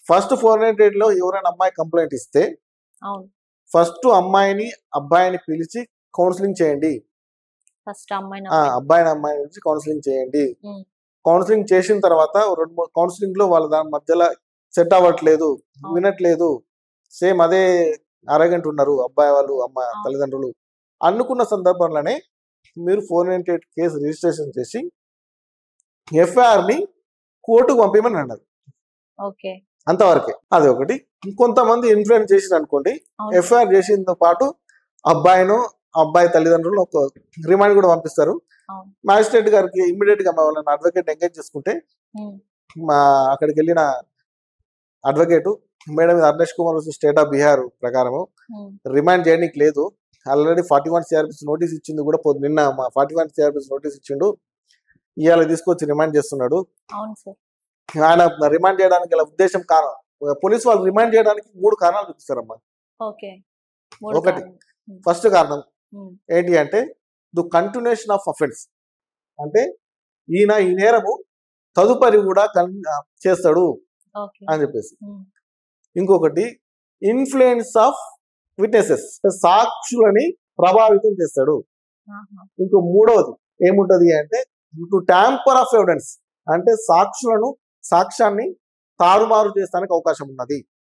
First 498 లో ఎవరైనా అమ్మాయి కంప్లైంట్ ఇస్తే అవును. ఫస్ట్ అమ్మాయిని అబ్బాయిని పిలిచి కౌన్సిలింగ్ చేయండి. ఫస్ట్ అమ్మాయిని అమ్మాయిని పిలిచి కౌన్సిలింగ్ చేయండి. ఉమ్, కౌన్సిలింగ్ చేసిన తర్వాత 2-3 కౌన్సిలింగ్ లో వాళ్ళ దాని మధ్యలో సెట్ అవ్వట్లేదు, అవును. వినట్లేదు, సేమ్ అదే అరగంట ఉన్నారు అబ్బాయి వాళ్ళు అమ్మాయి అవును. తల్లిదండ్రులు అనుకున్న సందర్భంలోనే మీరు 498 కేసు రిజిస్ట్రేషన్ చేసి ఎఫ్ఐఆర్ ని కోర్టుకు పంపించమని అన్నారు. ఓకే. అంతవరకే. అది ఒకటి. ఇంకొంతమంది ఇన్ఫ్లుయెన్స్ చేసిన అనుకోండి, అవును. ఎఫ్ఐఆర్ చేసిన పాటు అబ్బాయి తల్లిదండ్రులు ఒక రిమాండ్ కూడా పంపిస్తారు. అవును. మ్యాజిస్ట్రేట్ గారికి ఇమ్మీడియట్ గా వాళ్ళని అడ్వకేట్ ఎంగేజ్ చేసుకుంటే ఉమ్, మా అక్కడికి వెళ్ళిన అడ్వకేట్ మేడం ఇది అర్నేష్ కుమార్ స్టేట్ ఆఫ్ బీహార్ ప్రకారం ఉమ్, రిమాండ్ చేయడానికి లేదు, ఆల్రెడీ 41 సిఆర్పిసి నోటీస్ ఇచ్చింది కూడా నిన్న మా 41 సిఆర్పిసి నోటీస్ ఇచ్చిండు, ఇవాళ తీసుకొచ్చి రిమాండ్ చేస్తున్నాడు. అవును సార్. ఆయన రిమాండ్ చేయడానికి గల ఉద్దేశం కారణం పోలీసు వాళ్ళు రిమాండ్ చేయడానికి 3 కారణాలు చూపిస్తారమ్మా. ఓకే. ఒకటి, ఫస్ట్ కారణం ఏంటి అంటే ది కంటిన్యూషన్ ఆఫ్ అఫెన్స్, అంటే ఈ నేరము తదుపరి కూడా చేస్తాడు ఓకే. అని చెప్పేసి. ఇంకొకటి ఇన్ఫ్లుయెన్స్ ఆఫ్ విట్నెసెస్, సాక్షులని ప్రభావితం చేస్తాడు. ఇంకో మూడవది ఏముంటది అంటే టు ట్యాంపర్ ఆఫ్ ఎవిడెన్స్, అంటే సాక్ష్యాన్ని తారుమారు చేస్తానికి అవకాశం ఉన్నది.